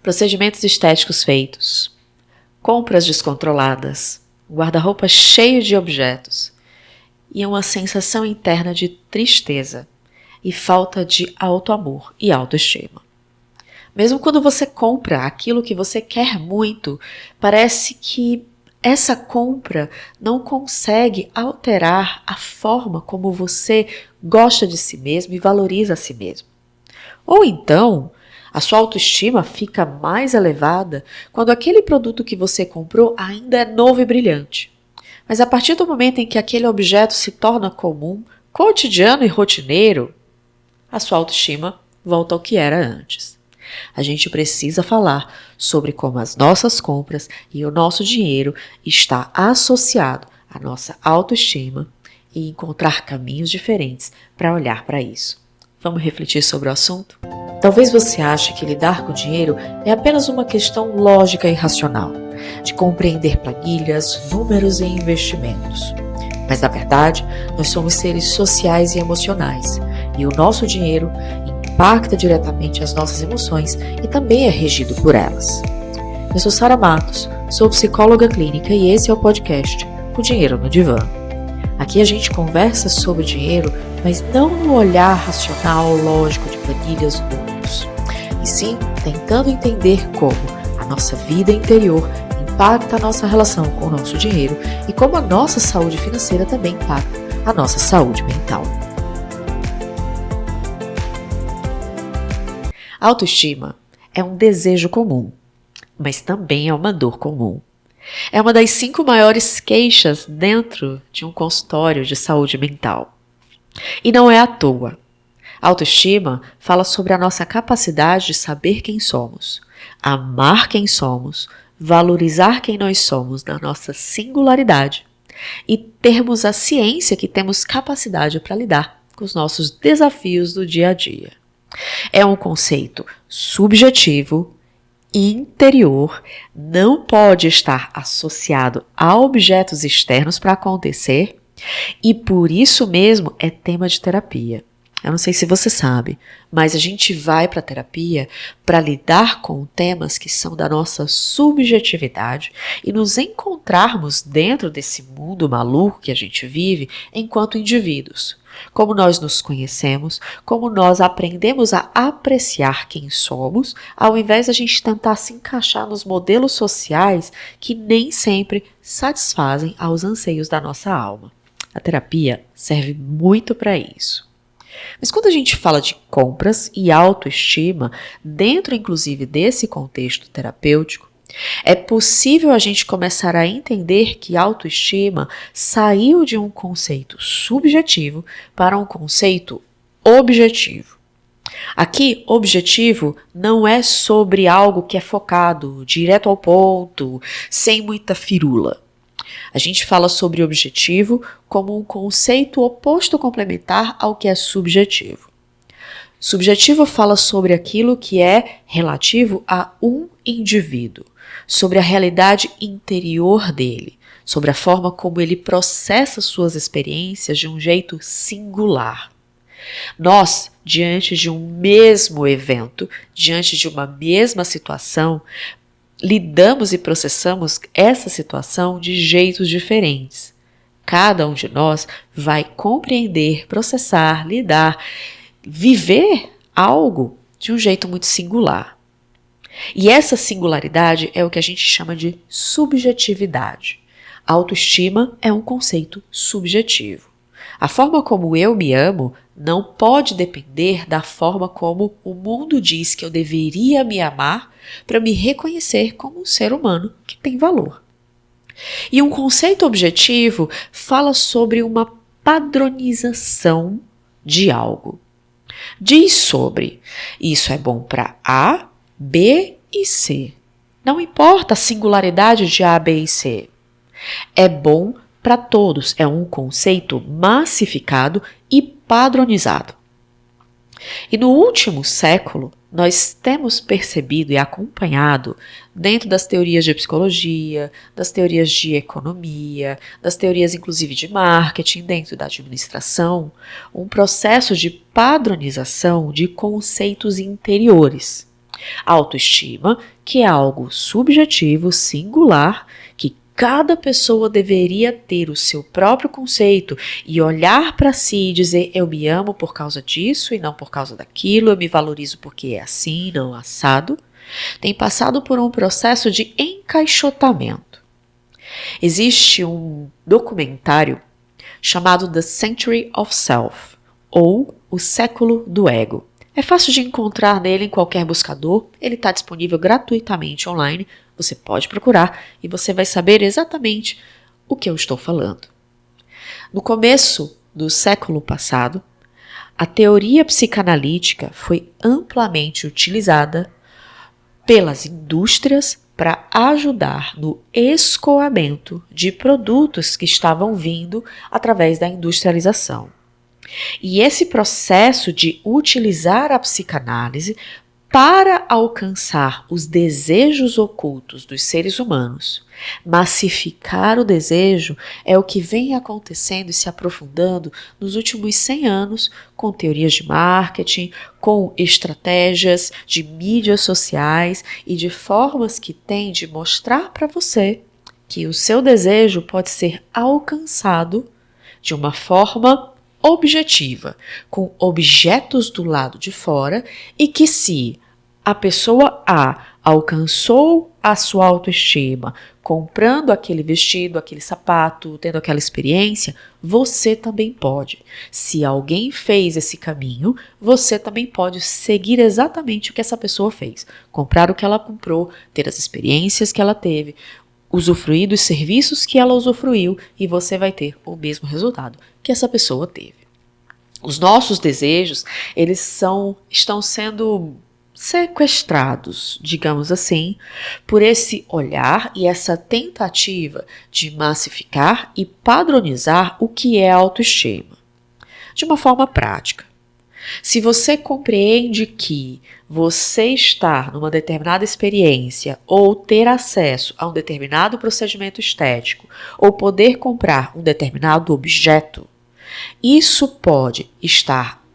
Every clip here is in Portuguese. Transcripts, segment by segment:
procedimentos estéticos feitos, compras descontroladas, um guarda-roupa cheio de objetos e uma sensação interna de tristeza e falta de autoamor e autoestima. Mesmo quando você compra aquilo que você quer muito, parece que essa compra não consegue alterar a forma como você gosta de si mesmo e valoriza a si mesmo. Ou então, a sua autoestima fica mais elevada quando aquele produto que você comprou ainda é novo e brilhante. Mas a partir do momento em que aquele objeto se torna comum, cotidiano e rotineiro, a sua autoestima volta ao que era antes. A gente precisa falar sobre como as nossas compras e o nosso dinheiro está associado à nossa autoestima e encontrar caminhos diferentes para olhar para isso. Vamos refletir sobre o assunto? Talvez você ache que lidar com o dinheiro é apenas uma questão lógica e racional, de compreender planilhas, números e investimentos. Mas na verdade, nós somos seres sociais e emocionais, e o nosso dinheiro impacta diretamente as nossas emoções e também é regido por elas. Eu sou Sara Matos, sou psicóloga clínica e esse é o podcast O Dinheiro no Divã. Aqui a gente conversa sobre dinheiro, mas não no olhar racional, lógico de planilhas ou números, e sim tentando entender como a nossa vida interior impacta a nossa relação com o nosso dinheiro e como a nossa saúde financeira também impacta a nossa saúde mental. Autoestima é um desejo comum, mas também é uma dor comum. É uma das 5 maiores queixas dentro de um consultório de saúde mental. E não é à toa. Autoestima fala sobre a nossa capacidade de saber quem somos, amar quem somos, valorizar quem nós somos na nossa singularidade e termos a ciência que temos capacidade para lidar com os nossos desafios do dia a dia. É um conceito subjetivo, interior, não pode estar associado a objetos externos para acontecer e por isso mesmo é tema de terapia. Eu não sei se você sabe, mas a gente vai para a terapia para lidar com temas que são da nossa subjetividade e nos encontrarmos dentro desse mundo maluco que a gente vive enquanto indivíduos. Como nós nos conhecemos, como nós aprendemos a apreciar quem somos, ao invés de a gente tentar se encaixar nos modelos sociais que nem sempre satisfazem aos anseios da nossa alma. A terapia serve muito para isso. Mas quando a gente fala de compras e autoestima, dentro inclusive desse contexto terapêutico, é possível a gente começar a entender que autoestima saiu de um conceito subjetivo para um conceito objetivo. Aqui, objetivo não é sobre algo que é focado, direto ao ponto, sem muita firula. A gente fala sobre objetivo como um conceito oposto complementar ao que é subjetivo. Subjetivo fala sobre aquilo que é relativo a um indivíduo, sobre a realidade interior dele, sobre a forma como ele processa suas experiências de um jeito singular. Nós, diante de um mesmo evento, diante de uma mesma situação, lidamos e processamos essa situação de jeitos diferentes. Cada um de nós vai compreender, processar, lidar, viver algo de um jeito muito singular. E essa singularidade é o que a gente chama de subjetividade. A autoestima é um conceito subjetivo. A forma como eu me amo não pode depender da forma como o mundo diz que eu deveria me amar para me reconhecer como um ser humano que tem valor. E um conceito objetivo fala sobre uma padronização de algo. Diz sobre isso é bom para A, B e C. Não importa a singularidade de A, B e C. É bom para todos. É um conceito massificado e padronizado. E no último século, nós temos percebido e acompanhado, dentro das teorias de psicologia, das teorias de economia, das teorias inclusive de marketing, dentro da administração, um processo de padronização de conceitos interiores. Autoestima, que é algo subjetivo, singular, que cada pessoa deveria ter o seu próprio conceito e olhar para si e dizer: eu me amo por causa disso e não por causa daquilo, eu me valorizo porque é assim, não assado, tem passado por um processo de encaixotamento. Existe um documentário chamado The Century of Self, ou O Século do Ego. É fácil de encontrar nele em qualquer buscador, ele está disponível gratuitamente online, você pode procurar e você vai saber exatamente o que eu estou falando. No começo do século passado, a teoria psicanalítica foi amplamente utilizada pelas indústrias para ajudar no escoamento de produtos que estavam vindo através da industrialização. E esse processo de utilizar a psicanálise para alcançar os desejos ocultos dos seres humanos, massificar o desejo, é o que vem acontecendo e se aprofundando nos últimos 100 anos com teorias de marketing, com estratégias de mídias sociais e de formas que têm de mostrar para você que o seu desejo pode ser alcançado de uma forma objetiva, com objetos do lado de fora, e que se a pessoa A alcançou a sua autoestima comprando aquele vestido, aquele sapato, tendo aquela experiência, você também pode. Se alguém fez esse caminho, você também pode seguir exatamente o que essa pessoa fez. Comprar o que ela comprou, ter as experiências que ela teve, usufruir dos serviços que ela usufruiu, e você vai ter o mesmo resultado que essa pessoa teve. Os nossos desejos, estão sendo sequestrados, digamos assim, por esse olhar e essa tentativa de massificar e padronizar o que é autoestima. De uma forma prática. Se você compreende que você estar numa determinada experiência ou ter acesso a um determinado procedimento estético ou poder comprar um determinado objeto, isso pode estar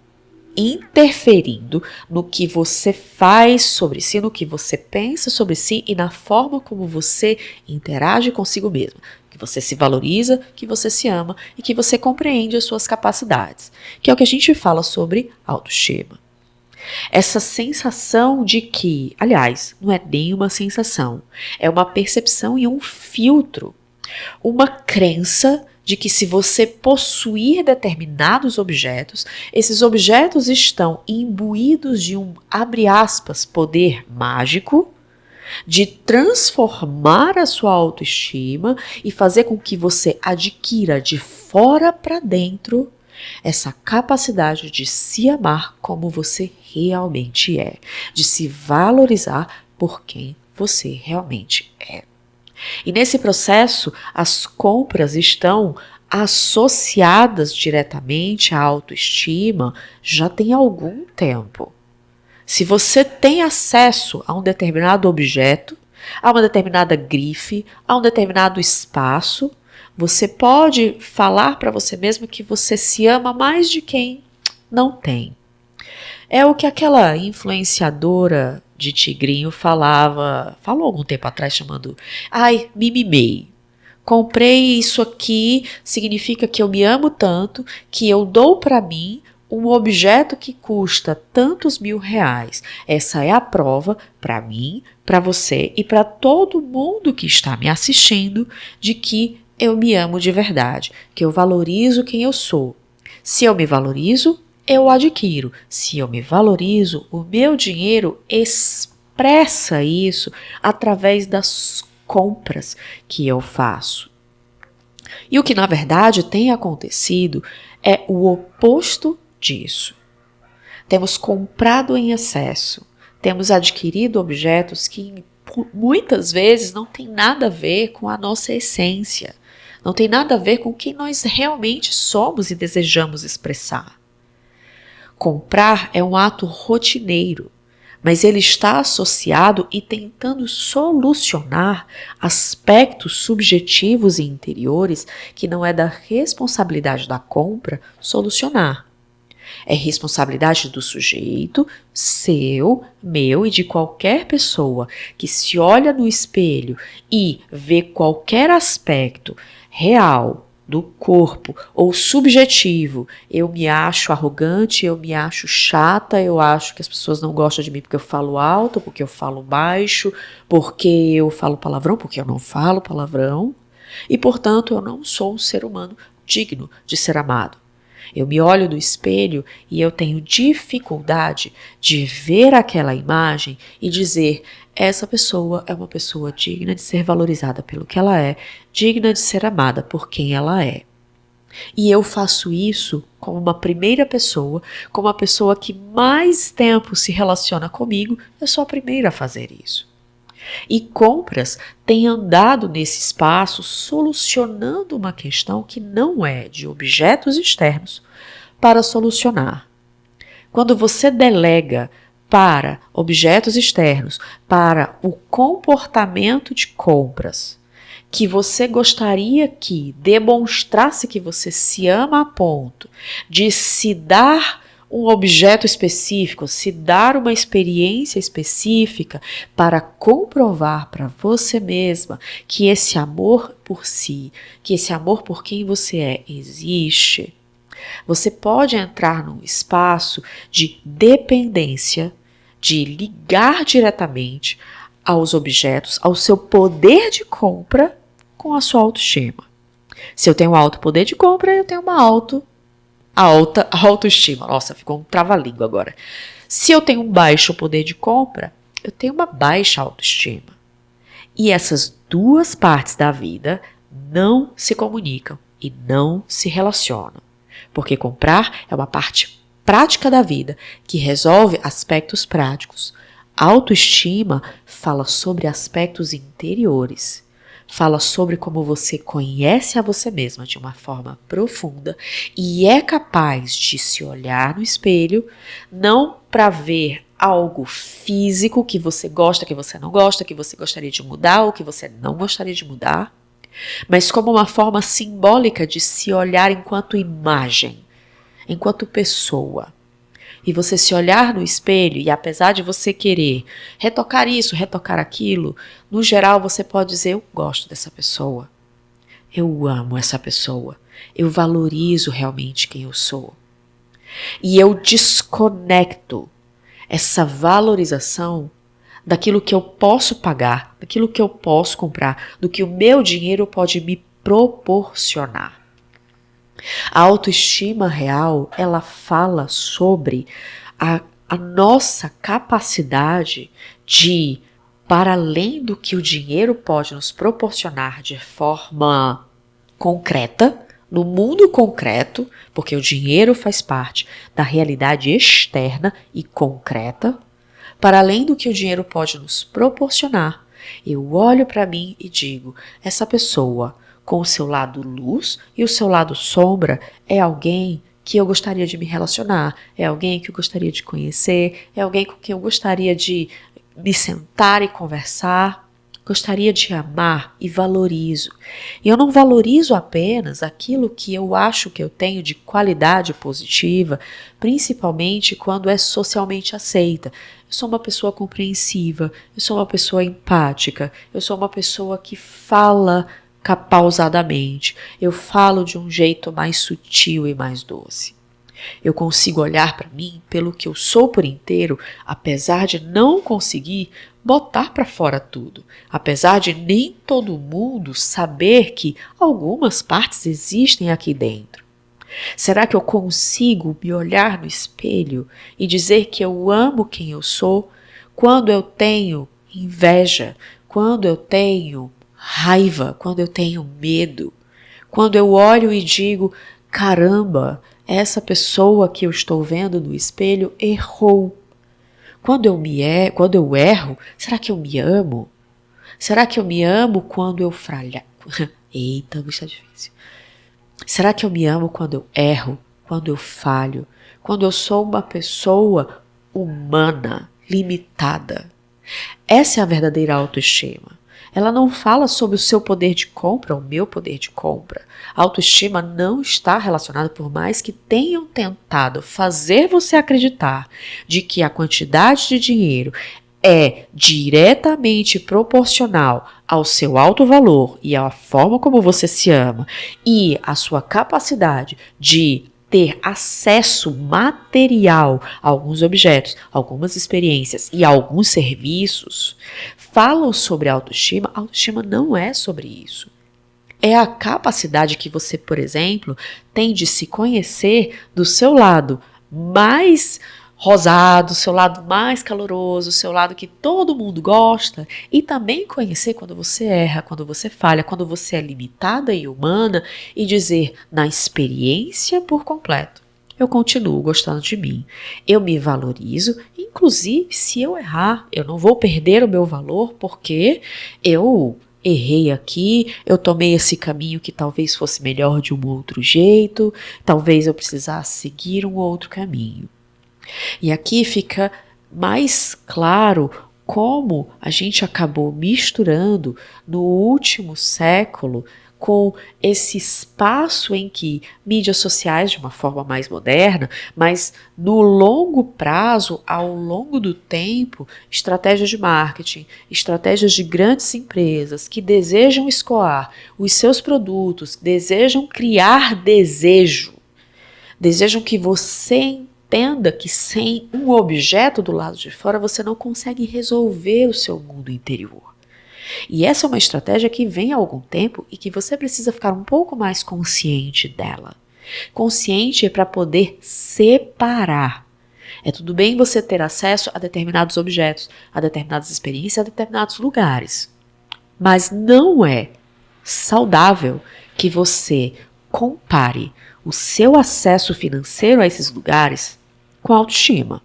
interferindo no que você faz sobre si, no que você pensa sobre si e na forma como você interage consigo mesmo. Que você se valoriza, que você se ama e que você compreende as suas capacidades, que é o que a gente fala sobre autoestima. Essa sensação de que, aliás, não é nem uma sensação, é uma percepção e um filtro, uma crença de que se você possuir determinados objetos, esses objetos estão imbuídos de um, abre aspas, poder mágico, de transformar a sua autoestima e fazer com que você adquira de fora para dentro essa capacidade de se amar como você realmente é, de se valorizar por quem você realmente é. E nesse processo, as compras estão associadas diretamente à autoestima já tem algum tempo. Se você tem acesso a um determinado objeto, a uma determinada grife, a um determinado espaço, você pode falar para você mesmo que você se ama mais de quem não tem. É o que aquela influenciadora de tigrinho falou algum tempo atrás, chamando: ai, me mimei. Comprei isso aqui, significa que eu me amo tanto que eu dou para mim um objeto que custa tantos R$1.000. Essa é a prova para mim, para você e para todo mundo que está me assistindo de que eu me amo de verdade, que eu valorizo quem eu sou. Se eu me valorizo, eu adquiro. Se eu me valorizo, o meu dinheiro expressa isso através das compras que eu faço. E o que na verdade tem acontecido é o oposto disso. Temos comprado em excesso, temos adquirido objetos que muitas vezes não tem nada a ver com a nossa essência, não tem nada a ver com quem nós realmente somos e desejamos expressar. Comprar é um ato rotineiro, mas ele está associado e tentando solucionar aspectos subjetivos e interiores que não é da responsabilidade da compra solucionar. É responsabilidade do sujeito, seu, meu e de qualquer pessoa que se olha no espelho e vê qualquer aspecto real do corpo ou subjetivo. Eu me acho arrogante, eu me acho chata, eu acho que as pessoas não gostam de mim porque eu falo alto, porque eu falo baixo, porque eu falo palavrão, porque eu não falo palavrão. E, portanto, eu não sou um ser humano digno de ser amado. Eu me olho no espelho e eu tenho dificuldade de ver aquela imagem e dizer: essa pessoa é uma pessoa digna de ser valorizada pelo que ela é, digna de ser amada por quem ela é. E eu faço isso como uma primeira pessoa, como a pessoa que mais tempo se relaciona comigo, eu sou a primeira a fazer isso. E compras tem andado nesse espaço solucionando uma questão que não é de objetos externos para solucionar. Quando você delega para objetos externos, para o comportamento de compras, que você gostaria que demonstrasse que você se ama a ponto de se dar um objeto específico, se dar uma experiência específica para comprovar para você mesma que esse amor por si, que esse amor por quem você é, existe. Você pode entrar num espaço de dependência, de ligar diretamente aos objetos, ao seu poder de compra com a sua autoestima. Se eu tenho alto poder de compra, eu tenho uma alta autoestima. Nossa, ficou um trava-língua agora. Se eu tenho um baixo poder de compra, eu tenho uma baixa autoestima. E essas duas partes da vida não se comunicam e não se relacionam. Porque comprar é uma parte prática da vida que resolve aspectos práticos. Autoestima fala sobre aspectos interiores. Fala sobre como você conhece a você mesma de uma forma profunda e é capaz de se olhar no espelho, não para ver algo físico que você gosta, que você não gosta, que você gostaria de mudar ou que você não gostaria de mudar, mas como uma forma simbólica de se olhar enquanto imagem, enquanto pessoa. E você se olhar no espelho e apesar de você querer retocar isso, retocar aquilo, no geral você pode dizer: eu gosto dessa pessoa, eu amo essa pessoa, eu valorizo realmente quem eu sou. E eu desconecto essa valorização daquilo que eu posso pagar, daquilo que eu posso comprar, do que o meu dinheiro pode me proporcionar. A autoestima real, ela fala sobre a nossa capacidade de, para além do que o dinheiro pode nos proporcionar de forma concreta, no mundo concreto, porque o dinheiro faz parte da realidade externa e concreta, para além do que o dinheiro pode nos proporcionar, eu olho para mim e digo: essa pessoa, com o seu lado luz e o seu lado sombra, é alguém que eu gostaria de me relacionar, é alguém que eu gostaria de conhecer, é alguém com quem eu gostaria de me sentar e conversar, gostaria de amar e valorizo. E eu não valorizo apenas aquilo que eu acho que eu tenho de qualidade positiva, principalmente quando é socialmente aceita. Eu sou uma pessoa compreensiva, eu sou uma pessoa empática, eu sou uma pessoa que fala pausadamente, eu falo de um jeito mais sutil e mais doce. Eu consigo olhar para mim pelo que eu sou por inteiro, apesar de não conseguir botar para fora tudo, apesar de nem todo mundo saber que algumas partes existem aqui dentro. Será que eu consigo me olhar no espelho e dizer que eu amo quem eu sou quando eu tenho inveja, quando eu tenho raiva, quando eu tenho medo, quando eu olho e digo: caramba, essa pessoa que eu estou vendo no espelho errou. Quando eu erro, será que eu me amo? Será que eu me amo quando eu falho? Eita, isso é difícil. Será que eu me amo quando eu erro, quando eu falho, quando eu sou uma pessoa humana, limitada? Essa é a verdadeira autoestima. Ela não fala sobre o seu poder de compra, o meu poder de compra. A autoestima não está relacionada, por mais que tenham tentado fazer você acreditar de que a quantidade de dinheiro é diretamente proporcional ao seu alto valor e à forma como você se ama e à sua capacidade de ter acesso material a alguns objetos, algumas experiências e alguns serviços, falam sobre autoestima. A autoestima não é sobre isso. É a capacidade que você, por exemplo, tem de se conhecer do seu lado mais rosado, seu lado mais caloroso, seu lado que todo mundo gosta, e também conhecer quando você erra, quando você falha, quando você é limitada e humana, e dizer na experiência por completo: eu continuo gostando de mim, eu me valorizo, inclusive se eu errar, eu não vou perder o meu valor porque eu errei aqui, eu tomei esse caminho que talvez fosse melhor de um outro jeito, talvez eu precisasse seguir um outro caminho. E aqui fica mais claro como a gente acabou misturando no último século com esse espaço em que mídias sociais, de uma forma mais moderna, mas no longo prazo, ao longo do tempo, estratégias de marketing, estratégias de grandes empresas que desejam escoar os seus produtos, desejam criar desejo, desejam que você entenda que sem um objeto do lado de fora você não consegue resolver o seu mundo interior. E essa é uma estratégia que vem há algum tempo e que você precisa ficar um pouco mais consciente dela. Consciente para poder separar. É tudo bem você ter acesso a determinados objetos, a determinadas experiências, a determinados lugares. Mas não é saudável que você compare o seu acesso financeiro a esses lugares com a autoestima.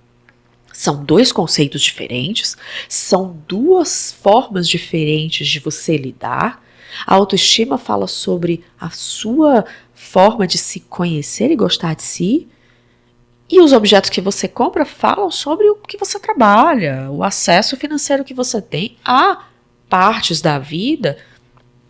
São dois conceitos diferentes, são duas formas diferentes de você lidar. A autoestima fala sobre a sua forma de se conhecer e gostar de si, e os objetos que você compra falam sobre o que você trabalha, o acesso financeiro que você tem a partes da vida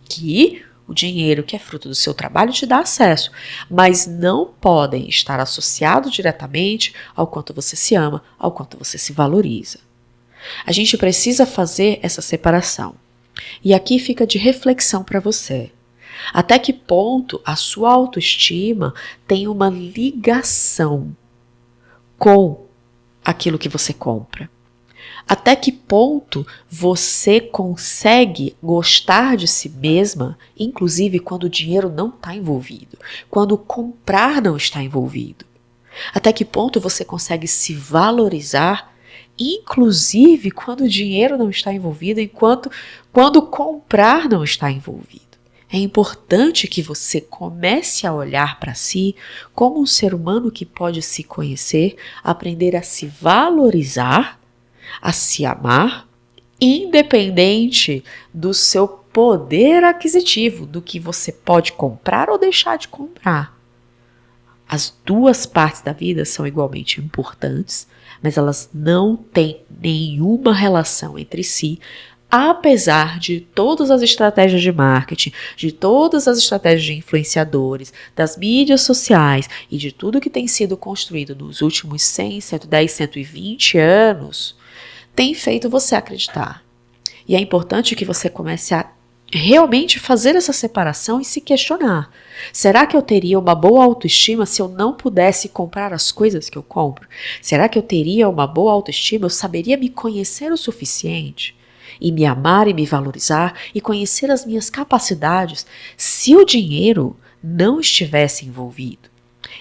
que o dinheiro que é fruto do seu trabalho te dá acesso, mas não podem estar associados diretamente ao quanto você se ama, ao quanto você se valoriza. A gente precisa fazer essa separação. E aqui fica de reflexão para você. Até que ponto a sua autoestima tem uma ligação com aquilo que você compra? Até que ponto você consegue gostar de si mesma, inclusive quando o dinheiro não está envolvido, quando comprar não está envolvido? Até que ponto você consegue se valorizar, inclusive quando o dinheiro não está envolvido, quando comprar não está envolvido? É importante que você comece a olhar para si como um ser humano que pode se conhecer, aprender a se valorizar, a se amar, independente do seu poder aquisitivo, do que você pode comprar ou deixar de comprar. As duas partes da vida são igualmente importantes, mas elas não têm nenhuma relação entre si, apesar de todas as estratégias de marketing, de todas as estratégias de influenciadores, das mídias sociais e de tudo que tem sido construído nos últimos 100, 110, 120 anos, tem feito você acreditar. E é importante que você comece a realmente fazer essa separação e se questionar. Será que eu teria uma boa autoestima se eu não pudesse comprar as coisas que eu compro? Será que eu teria uma boa autoestima? Eu saberia me conhecer o suficiente? E me amar e me valorizar e conhecer as minhas capacidades se o dinheiro não estivesse envolvido?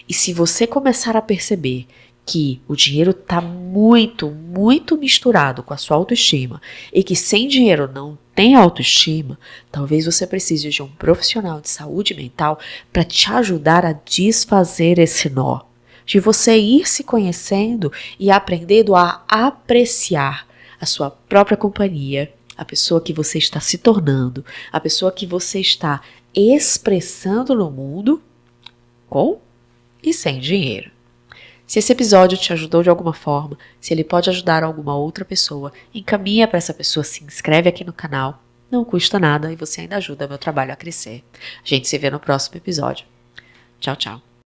E se você começar a perceber que o dinheiro está muito, muito misturado com a sua autoestima e que sem dinheiro não tem autoestima, talvez você precise de um profissional de saúde mental para te ajudar a desfazer esse nó, de você ir se conhecendo e aprendendo a apreciar a sua própria companhia, a pessoa que você está se tornando, a pessoa que você está expressando no mundo com e sem dinheiro. Se esse episódio te ajudou de alguma forma, se ele pode ajudar alguma outra pessoa, encaminha para essa pessoa, se inscreve aqui no canal. não custa nada e você ainda ajuda meu trabalho a crescer. A gente se vê no próximo episódio. Tchau, tchau.